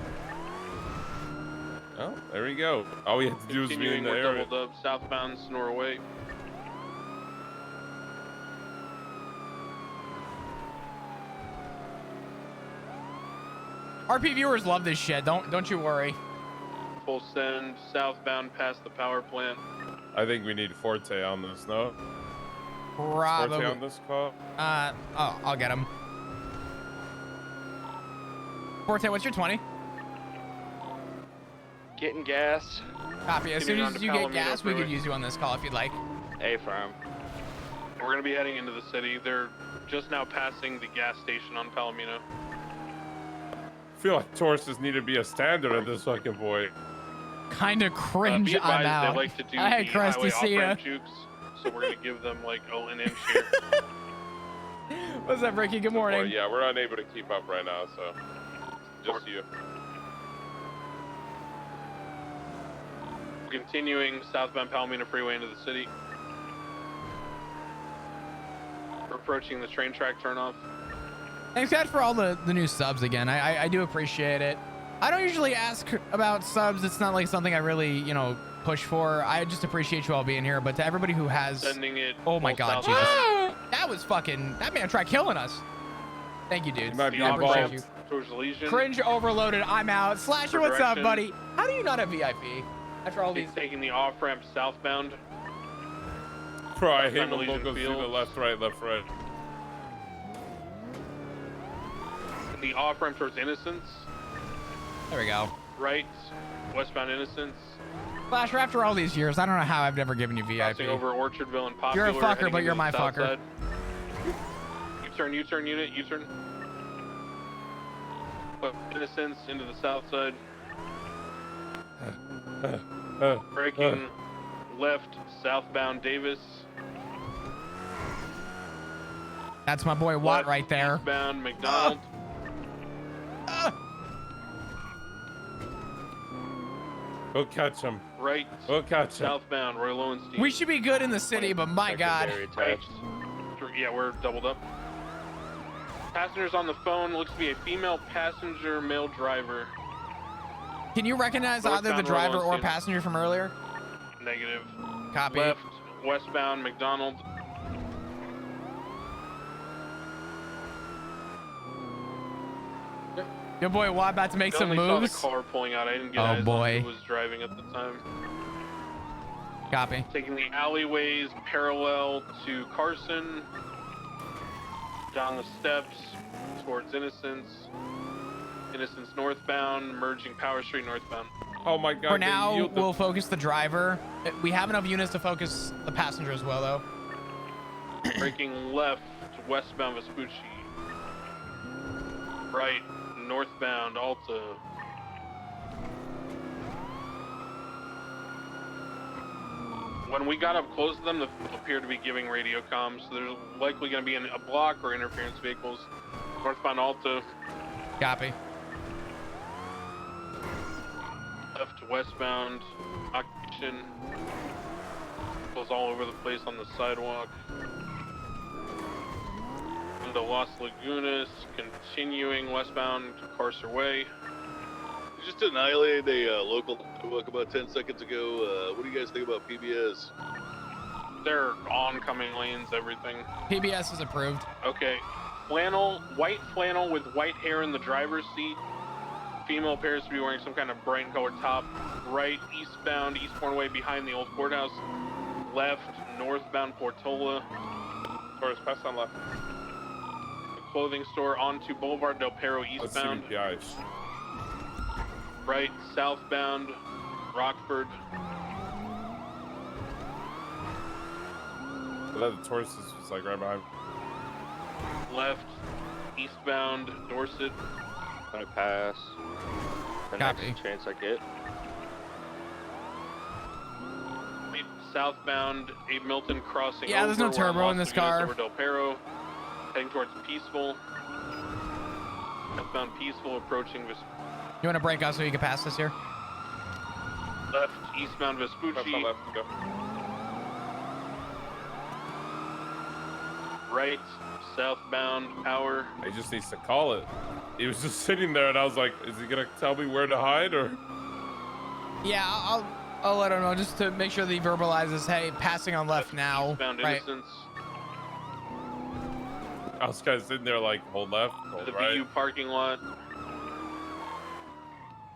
Oh, there we go. All we have to do is be in Continuing, the we're area. doubled up southbound Sonora Way. RP viewers love this shit. Don't you worry. Full send southbound past the power plant. I think we need Forte on this, no? Forte Probably. on this call? Oh, I'll get him. Forte, what's your 20? Getting gas. Copy. As soon Continuing on as to you get Palomino gas, we could Freeway. use you on this call if you'd like. A-firm. We're going to be heading into the city. They're just now passing the gas station on Palomino. I feel like Tauruses need to be a standard at this fucking point. Kind of cringe. Be I'm advised, out. they like to do Hi, the Krusty, highway see ya. off-ramp jukes, so we're going to give them like an inch here. What's up, Ricky? Good morning. Yeah, we're unable to keep up right now, so just you. Continuing southbound Palomino Freeway into the city. We're approaching the train track turnoff. Thanks, guys, for all the new subs again. I do appreciate it. I don't usually ask about subs. It's not like something I really, push for. I just appreciate you all being here. But to everybody who has... Sending it. Oh my full God, southbound. Jesus. That was fucking... That man tried killing us. Thank you, dudes. might be I appreciate involved. you. Towards the Legion. Cringe overloaded. I'm out. Slasher, what's up, Direction. buddy? How do you not have VIP? After all these... He's taking the off-ramp southbound. Bro, I hate Southbound when Legion locals do the Fields. left, right. The off-ramp towards Innocence. There we go. Right. Westbound Innocence. Slasher, after all these years, I don't know how I've never given you VIP. Crossing over Orchardville and Popular. You're a fucker, heading but into you're the my south fucker. side. U-turn unit, U-turn. Innocence into the south side. Braking left southbound Davis. That's my boy Watt Left right there. Eastbound McDonald. Go catch him. Right Go catch him. southbound Roy Lowenstein. We should be good in the city, but my God. Right. Yeah, we're doubled up. Passengers on the phone. Looks to be a female passenger, male driver. Can you recognize either the Northbound driver or Rollins, passenger from earlier? Negative. Copy. Left westbound McDonald. Your boy Watt about to make some Only moves. saw the car pulling out. I didn't get Oh, eyes on boy. who was driving at the time. Copy. Taking the alleyways parallel to Carson. Down the steps towards Innocence. Innocence northbound, merging Power Street northbound. Oh my God. For they now, yield the- we'll focus the driver. We have enough units to focus the passenger as well, though. Braking left westbound Vespucci. Right northbound Alta. When we got up close to them, they appear to be giving radio comms, so there's likely going to be a block or interference vehicles. Northbound Alta, Copy. left to westbound, occupation. Goes all over the place on the sidewalk. Into Las Lagunas, continuing westbound to Carcer Way. We just annihilated a local network about 10 seconds ago. What do you guys think about PBS? They're oncoming lanes, everything. PBS is approved. Okay. White flannel with white hair in the driver's seat. Female appears to be wearing some kind of bright colored top. Right, eastbound, Eastbourne Way behind the old courthouse. Left, northbound Portola. Taurus, pass on left. The clothing store onto Boulevard Del Perro Let's see eastbound. PIs. Right, southbound, Rockford. I thought the Taurus was like right behind. Left, eastbound, Dorset. Gonna pass. The Copy. next chance I get. Right, southbound 8 Milton crossing. Yeah, there's no over where I turbo in lost this the units car. Over Del Perro, heading towards Peaceful. Southbound Peaceful approaching You want to break out so you can pass this here? left, eastbound Vespucci. Left, go. Right, southbound Power. He just needs to call it. He was just sitting there, and I was like, "Is he gonna tell me where to hide, or?" Yeah, I'll let him know just to make sure that he verbalizes, hey, passing on left now. Eastbound Right. Innocence. I was kind of sitting there like, hold left, hold The right. VU parking lot.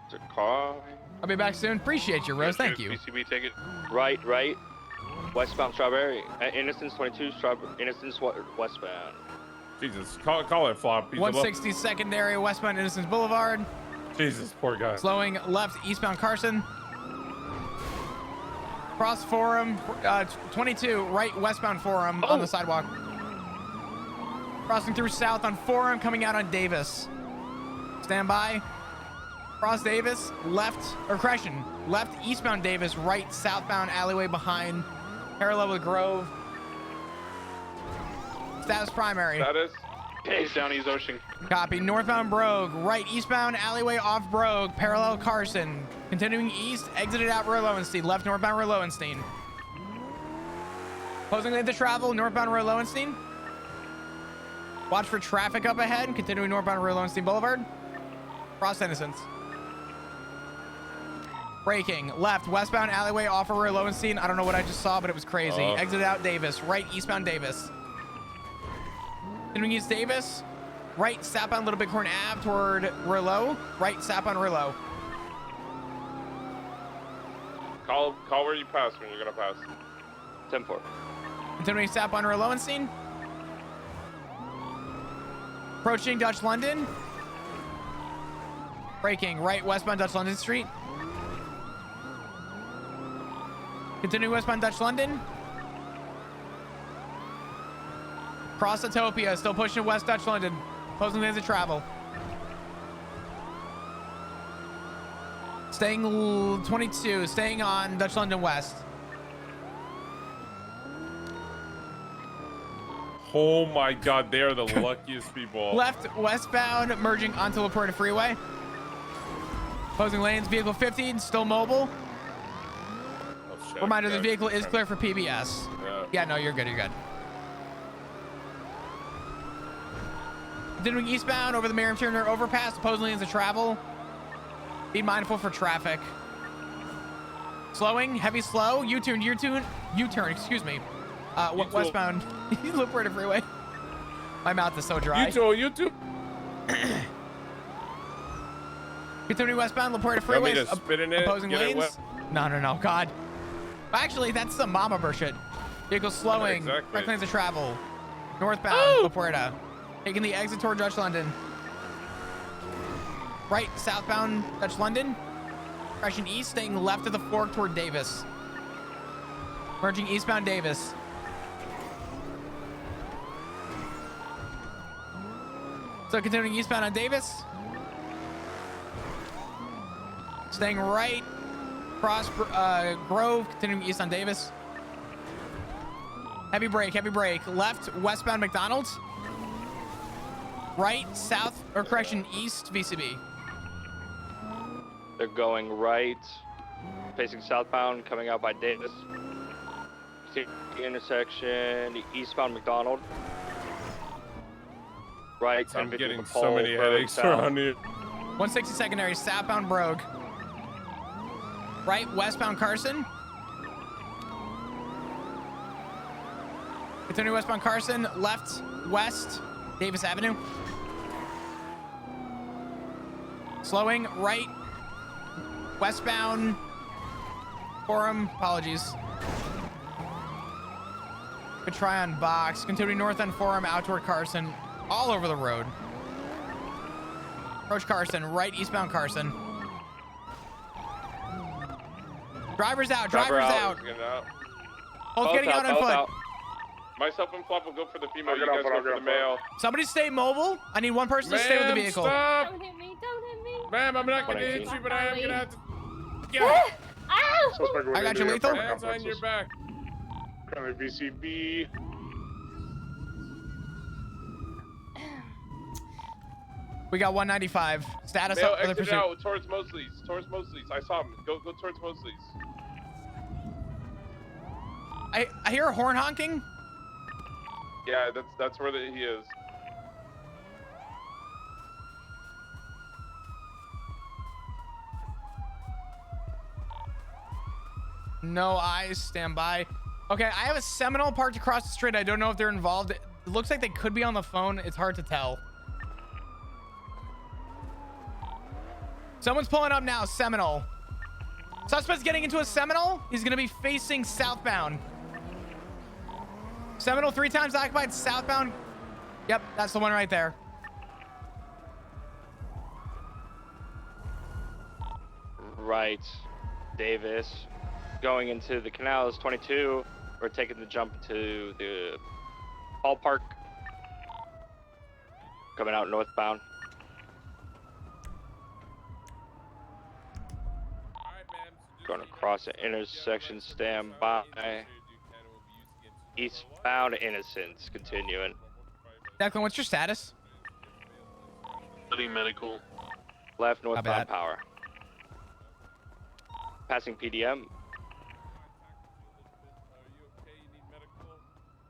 It's a car. I'll be back soon. Appreciate you, Rose. Thank you. BCB ticket. Right. Westbound Strawberry. Innocence 22, Innocence westbound. Jesus, call it flop. He's 160 secondary westbound Innocence Boulevard. Jesus, poor guy. Slowing left eastbound Carson. Cross Forum, 22 right westbound Forum on the sidewalk. Crossing through south on Forum, coming out on Davis. Stand by. Cross Davis, left, or correction, left eastbound Davis, right southbound alleyway behind, parallel with Grove. Status primary. Status. East down East Ocean. Copy. Northbound Brogue, right eastbound alleyway off Brogue, parallel Carson. Continuing east, exited out Roy Lowenstein, left northbound Roy Lowenstein. Closing lane to travel, northbound Roy Lowenstein. Watch for traffic up ahead, continuing northbound Roy Lowenstein Boulevard. Cross Innocence. Braking, left, westbound alleyway off of Roy Lowenstein. I don't know what I just saw, but it was crazy. Exited out Davis, right eastbound Davis. Continuing east Davis, right southbound Little Bighorn Ave toward Rouleau, right southbound Rouleau. Call where you pass when you're gonna pass. 10-4. Continuing southbound Roy Lowenstein. Approaching Dutch London. Braking, right westbound Dutch London Street. Continuing westbound Dutch London. Cross Utopia, still pushing west Dutch London. Closing lanes of travel. Staying 22, staying on Dutch London West. Oh my God, they are the luckiest people. Left westbound, merging onto La Puerta Freeway. Closing lanes, vehicle 15, still mobile. Oh, shit. Reminder, the Yeah, vehicle is clear for PBS. Yeah, no, you're good, you're good. Continuing eastbound over the Miriam Turner overpass, opposing lanes of travel. Be mindful for traffic. Slowing, heavy slow, U-turn, excuse me. Westbound, La Puerta Freeway. My mouth is so dry. YouTube. Continuing westbound, La Puerta Freeway. Want me to spit in it, Opposing get it lanes. wet? No, God. Actually, that's some mama burr shit. Vehicle slowing, Exactly. correct lanes of travel. Northbound, La Puerta. Taking the exit toward Dutch London. Right, southbound Dutch London. Crashing east, staying left of the fork toward Davis. Merging eastbound Davis. So continuing eastbound on Davis. Staying right, cross Grove, continuing east on Davis. Heavy brake. Left, westbound McDonald's. Right, south, or correction, east VCB. They're going right, facing southbound, coming out by Davis. See the intersection, eastbound McDonald. Right, I'm 1050 getting McCall, so many Brogue headaches south. around here. 160 secondary, southbound Brogue. Right, westbound Carson. Continuing westbound Carson, left, west, Davis Avenue. Slowing, right, westbound Forum, apologies. Good try on box. Continuing north on Forum, out toward Carson, all over the road. Approach Carson, right eastbound Carson. Driver's out, driver's out. Getting out. Both getting out on foot. Myself and Flop will go for the female. I'll You get guys off, go I'll for get the off. male. Somebody stay mobile. I need one person to stay with the vehicle. Stop. Don't hit me, don't hit me. Ma'am, I'm not gonna hit you, but I am gonna have to. Ow! Suspect I got you, within lethal. the Hands on complexes. your back. Currently VCB. We got 195. Status Male up for the exited pursuit. out towards Mosley's. Towards Mosley's. I saw him. Go towards Mosley's. I hear a horn honking. Yeah, that's where he is. No eyes. Stand by. Okay, I have a Seminole parked across the street. I don't know if they're involved. It looks like they could be on the phone. It's hard to tell. Someone's pulling up now. Seminole. Suspect's getting into a Seminole. He's going to be facing southbound. Seminole 3 times occupied, southbound. Yep, that's the one right there. Right, Davis. Going into the canals, 22. We're taking the jump to the ballpark. Coming out northbound. Going across the intersection, stand by. Eastbound Innocence, continuing. Declan, what's your status? Study medical. Left northbound power. Passing PDM.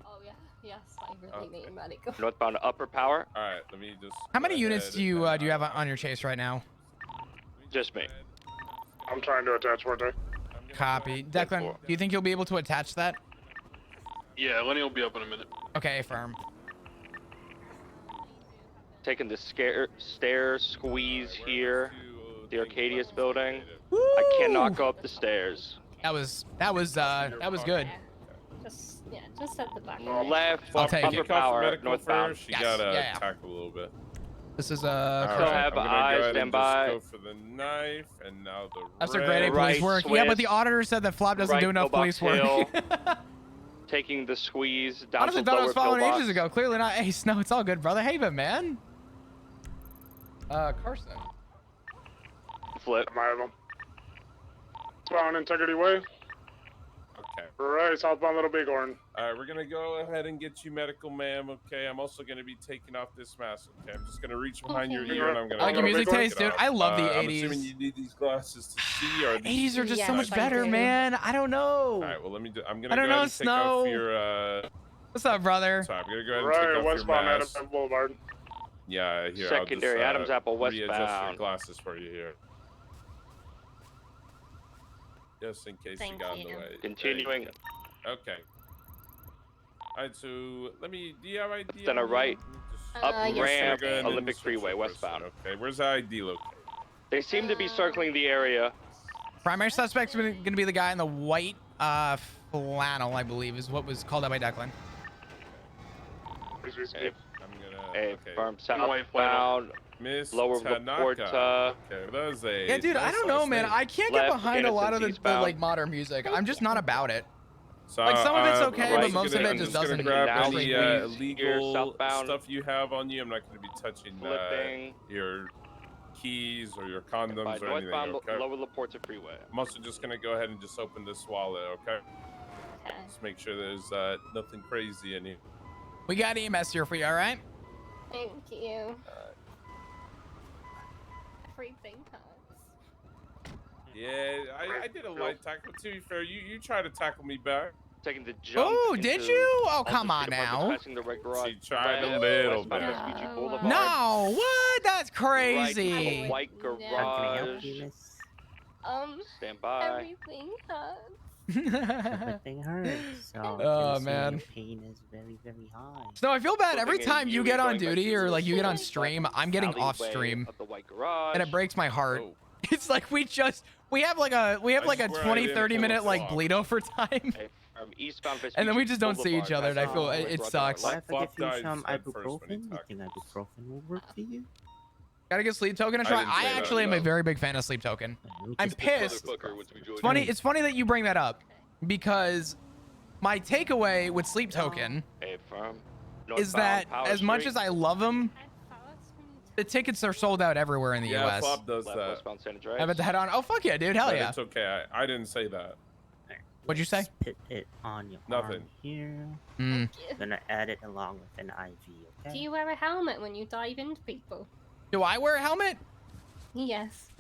Oh yeah, yes, I really need medical. Northbound upper power. All right, let me just. How many units do you have on your chase right now? Just me. I'm trying to attach Forte. Copy. Declan, do you think you'll be able to attach that? Yeah, Lenny will be up in a minute. Okay, firm. Taking the stair squeeze here. The Arcadius building. I cannot go up the stairs. That was good. Just at the back. Left I'll take upper it. power northbound. You gotta tackle a little bit. This is Still have eyes, stand by. Go for the knife, and now the That's a great police work. Yeah, but the auditor said that Flop doesn't do enough police work. Taking the squeeze down Honestly, to thought I lower was following pillbox. ages ago. Clearly not. Hey, Snow, it's all good, brother. Haven, man. Carson. Flip. I have them. Southbound Integrity Way. Okay. Right, southbound Little Bighorn. All right, we're gonna go ahead and get you medical, ma'am. Okay, I'm also gonna be taking off this mask. Okay, I'm just gonna reach behind your ear and I'm gonna. I like your music taste, dude. I love the 80s. I'm assuming you need these glasses to see. Or 80s are just so much better, man. I don't know. All right, well let me do. I'm gonna. I don't go know, ahead and take Snow. off your. What's up, brother? Sorry, I'm gonna go ahead and Right, take off westbound your mask. Adams Boulevard. Yeah, here. Secondary I'll just, Adams Apple readjust your westbound. glasses for you here. Just in case you got in the way. There you Continuing. go. Okay. All right, so let me. Do you have ID? Then a right. Up yes, ramp, sir. Olympic Freeway westbound. Okay, where's the ID located? They seem to be circling the area. Primary suspect's going to be the guy in the white flannel, I believe, is what was called out by Declan. Hey, I'm gonna. hey, okay. from southbound, Miss lower Tanaka. Laporta. Okay, that was a. Yeah, dude, I don't know, man. I can't get Left, behind a lot of the eastbound. like modern music. I'm just not about it. So, Like, some of it's okay, but I'm most of gonna- it I'm just gonna doesn't grab now any here, illegal southbound. stuff you have on you. I'm not going to be touching Flipping. your keys or your condoms By or anything. northbound, Okay. lower Laporta Freeway. I'm also just going to go ahead and just open this wallet. Okay. Just make sure there's nothing crazy in here. We got EMS here for you, all right? Thank you. Everything hurts. Yeah, I did a light tackle. To be fair, you tried to tackle me back. Taking the jump. Oh, did into you? Oh, Alta come on Street Apartments, now. Passing the red garage. She tried a Red, little westbound bit. Vespucci Boulevard. No, what? That's Right, crazy. white garage. Stand by. Everything hurts. Everything hurts. So Oh, man. Your pain is very, very high. So I feel bad every Flipping time in, you UE get on going back duty to or the like you get on left stream, I'm getting off alleyway stream, of the white garage. and it breaks my heart. Oh. It's like we have like a swear I 20, didn't 30 pull minute this like off. bleed over time, Okay, eastbound and then we Vespucci just don't see each Boulevard, other, and I passing feel the it, red it garage. sucks. What if I Flop give you died some head first when he ibuprofen? You talked. think ibuprofen will work for you? Gotta get sleep token and I try. didn't I say that, actually am a no. very big fan of sleep token. I'm Just- pissed. Motherfucker wants to be joined. It's funny that you bring that up because my takeaway with sleep token Hey, firm. is Northbound that Power as much Street, as I love them, the tickets are sold out everywhere in the Yeah, US. Flop does left that. westbound San I Andreas. bet the head on. Oh fuck yeah, dude! Hell But yeah! It's okay. I didn't say that. What'd you say? Just put it on your Nothing. arm here. Mm. Gonna add it along with an IV, okay? Do you wear a helmet when you dive into people? Do I wear a helmet? Yes.